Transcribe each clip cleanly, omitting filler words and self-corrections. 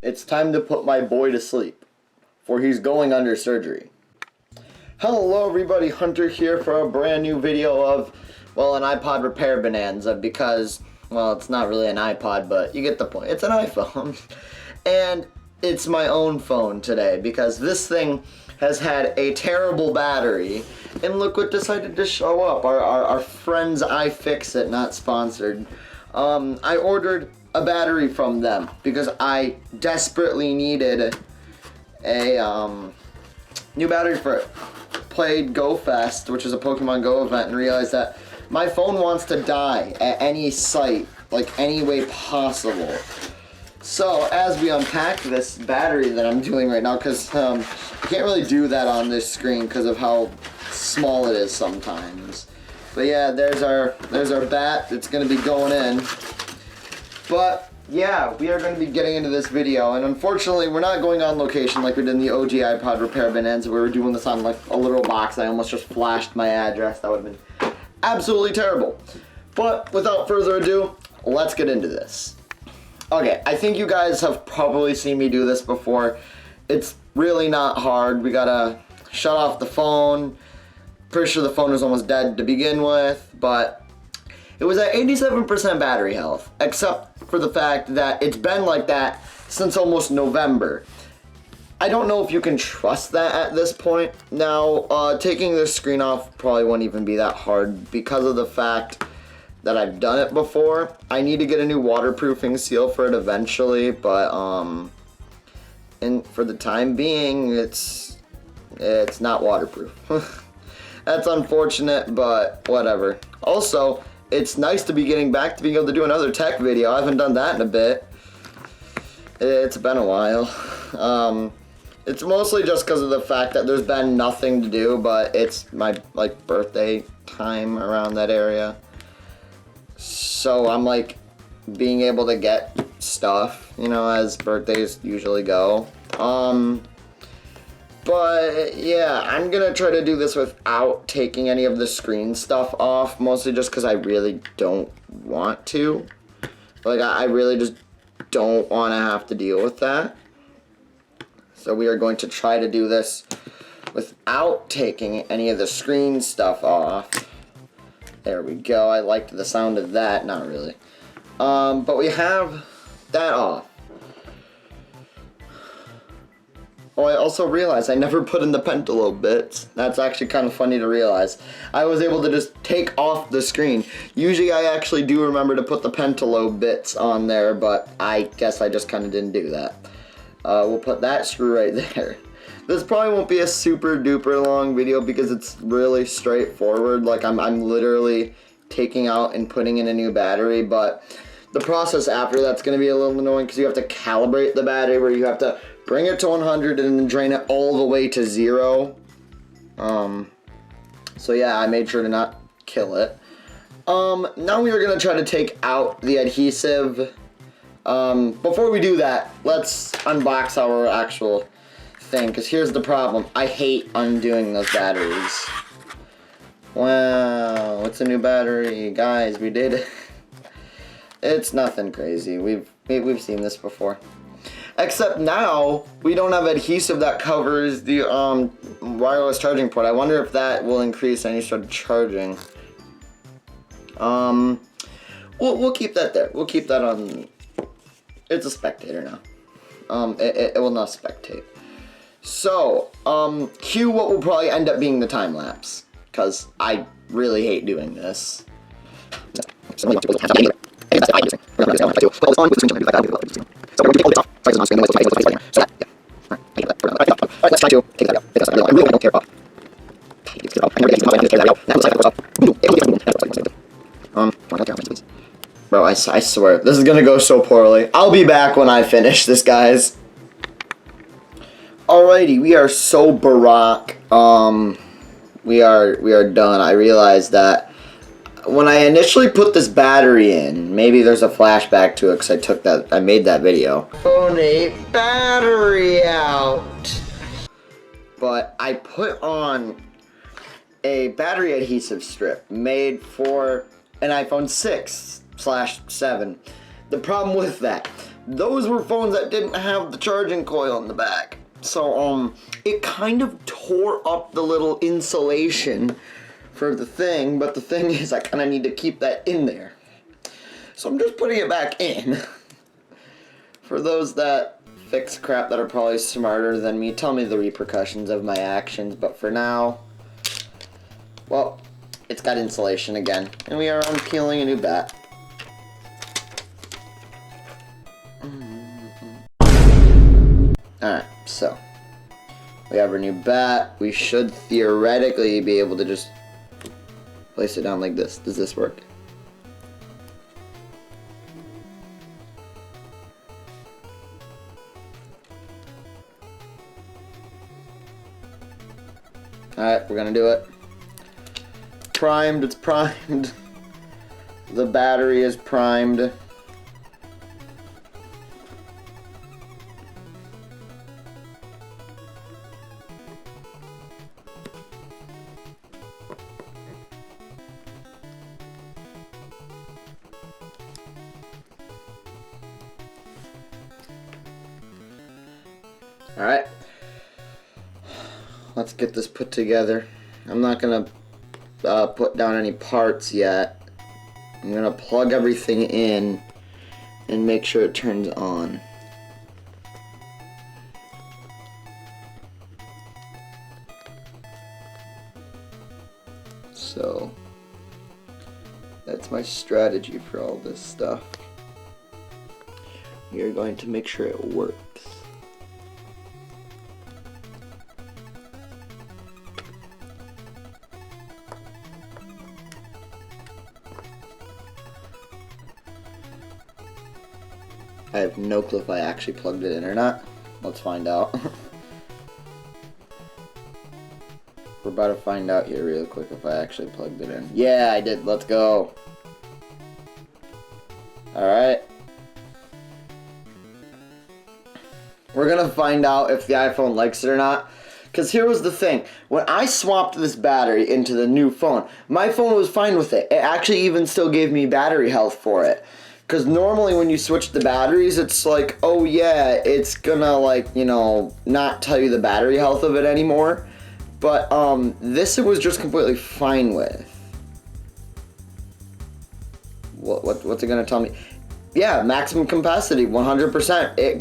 It's time to put my boy to sleep, for he's going under surgery. Hello everybody, Hunter here for a brand new video of, well, an iPod repair bonanza because, well, it's not really an iPod, but you get the point. It's an iPhone. And it's my own phone today because this thing has had a terrible battery. And look what decided to show up. Our friends iFixit, not sponsored. I ordered a battery from them because I desperately needed a new battery for it. Played Go Fest, which is a Pokemon Go event, and realized that my phone wants to die at any site, like any way possible. So as we unpack this battery that I'm doing right now, because I can't really do that on this screen because of how small it is sometimes. But yeah, there's our bat. It's gonna be going in. But yeah, we are going to be getting into this video, and unfortunately we're not going on location like we did in the OG iPod Repair Bonanza. We were doing this on like a little box. I almost just flashed my address. That would have been absolutely terrible. But without further ado, let's get into this. Okay, I think you guys have probably seen me do this before. It's really not hard. We gotta shut off the phone. Pretty sure the phone was almost dead to begin with, but it was at 87% battery health, except for the fact that it's been like that since almost November. I don't know if you can trust that at this point. Now, taking this screen off probably won't even be that hard because of the fact that I've done it before. I need to get a new waterproofing seal for it eventually, but and for the time being, it's not waterproof. That's unfortunate, but whatever. Also, it's nice to be getting back to being able to do another tech video. I haven't done that in a bit. It's been a while. It's mostly just because of the fact that there's been nothing to do, but it's my birthday time around that area. So I'm like being able to get stuff, you know, as birthdays usually go. But yeah, I'm gonna try to do this without taking any of the screen stuff off, mostly just because I really don't want to. Like, I really just don't want to have to deal with that. So we are going to try to do this without taking any of the screen stuff off. There we go. I liked the sound of that. Not really. But we have that off. Oh, I also realized I never put in the pentalobe bits. That's actually kind of funny to realize. I was able to just take off the screen. Usually I actually do remember to put the pentalobe bits on there, but I guess I just kind of didn't do that. We'll put that screw right there. This probably won't be a super duper long video because it's really straightforward. Like I'm literally taking out and putting in a new battery, but the process after that's going to be a little annoying because you have to calibrate the battery where you have to bring it to 100 and then drain it all the way to 0. So yeah, I made sure to not kill it. Now we are going to try to take out the adhesive. Before we do that, let's unbox our actual thing, because here's the problem. I hate undoing those batteries. Wow, it's a new battery. Guys, we did it. It's nothing crazy. We've seen this before. Except now, we don't have adhesive that covers the wireless charging port. I wonder if that will increase any sort of charging. We'll keep that there. We'll keep that on. It's a spectator now. It will not spectate. So, cue what will probably end up being the time lapse, because I really hate doing this. Let's try to take that out because I really don't care about. Bro, I swear this is gonna go so poorly. I'll be back when I finish this, guys. Alrighty, we are so Barack. We are done. I realized that when I initially put this battery in, maybe there's a flashback to it because I made that video. Only battery out. But I put on a battery adhesive strip made for an iPhone 6/7. The problem with that those were phones that didn't have the charging coil in the back. So, it kind of tore up the little insulation for the thing, but the thing is I kind of need to keep that in there. So I'm just putting it back in. For those that fix crap that are probably smarter than me, tell me the repercussions of my actions, but for now, well, it's got insulation again, and we are unpeeling a new bat. Alright, so we have our new bat. We should theoretically be able to just place it down like this. Does this work? Alright, we're gonna do it. Primed, it's primed. The battery is primed. Alright, let's get this put together. I'm not going to put down any parts yet. I'm going to plug everything in and make sure it turns on. So, that's my strategy for all this stuff. We are going to make sure it works. I have no clue if I actually plugged it in or not. Let's find out. We're about to find out here real quick if I actually plugged it in. Yeah, I did. Let's go. Alright. We're gonna find out if the iPhone likes it or not. Because here was the thing. When I swapped this battery into the new phone, my phone was fine with it. It actually even still gave me battery health for it. Because normally when you switch the batteries, it's like, oh yeah, it's gonna like, you know, not tell you the battery health of it anymore. But this it was just completely fine with. What's it gonna tell me? Yeah, maximum capacity, 100%. It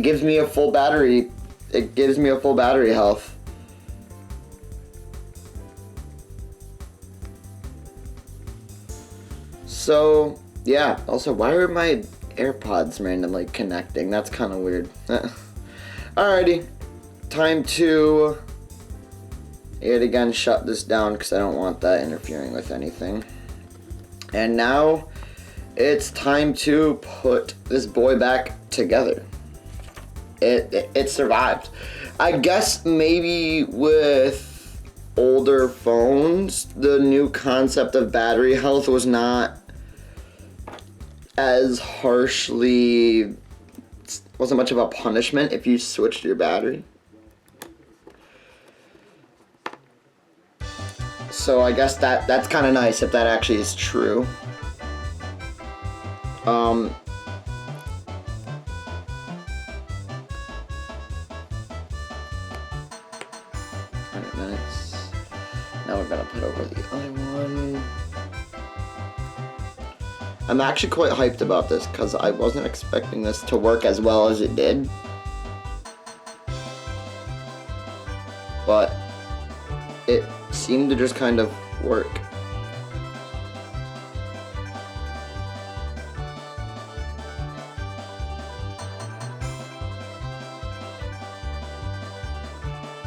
gives me a full battery. It gives me a full battery health. So yeah, also, why are my AirPods randomly connecting? That's kind of weird. Alrighty, time to yet again shut this down because I don't want that interfering with anything. And now it's time to put this boy back together. It survived. I guess maybe with older phones, the new concept of battery health was not as harshly, wasn't much of a punishment if you switched your battery. So I guess that's kind of nice if that actually is true. 20 minutes. Now we're gonna put over the other one. I'm actually quite hyped about this because I wasn't expecting this to work as well as it did. But it seemed to just kind of work.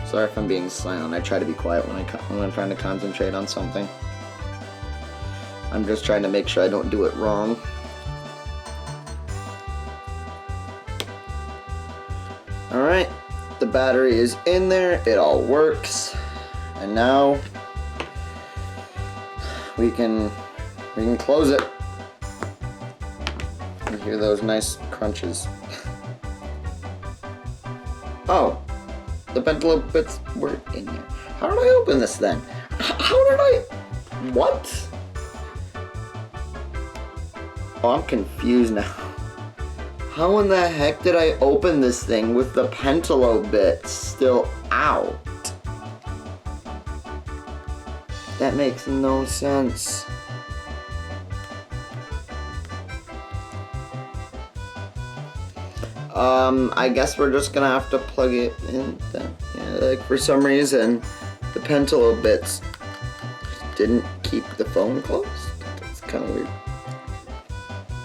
Sorry if I'm being silent. I try to be quiet when I'm trying to concentrate on something. I'm just trying to make sure I don't do it wrong. Alright, the battery is in there, it all works, and now we can close it. You hear those nice crunches. Oh, the bent little bits were in here. How did I open this then? How did I... What? Oh, I'm confused now. How in the heck did I open this thing with the pentalobe bit still out? That makes no sense. I guess we're just gonna have to plug it in then. Yeah, like for some reason, the pentalobe bits didn't keep the phone closed. That's kind of weird.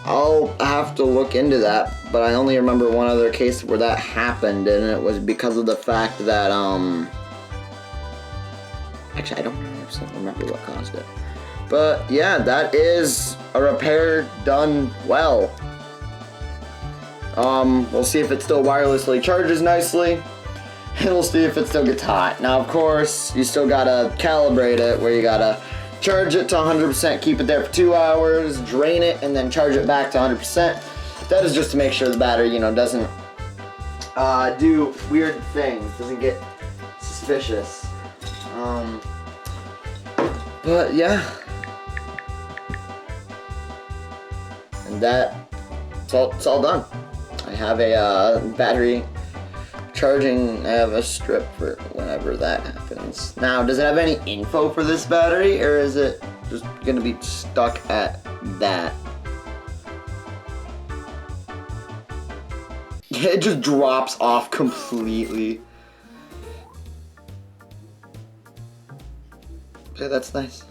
I'll have to look into that, but I only remember one other case where that happened, and it was because of the fact that, actually, I don't remember what caused it. But, yeah, that is a repair done well. We'll see if it still wirelessly charges nicely, and we'll see if it still gets hot. Now, of course, you still gotta calibrate it, where you gotta charge it to 100%, keep it there for 2 hours, drain it, and then charge it back to 100%. That is just to make sure the battery, you know, doesn't do weird things, doesn't get suspicious. But yeah, and it's all done. I have a battery charging. I have a strip for whenever that happens. Now, does it have any info for this battery, or is it just gonna be stuck at that? It just drops off completely. Okay, that's nice.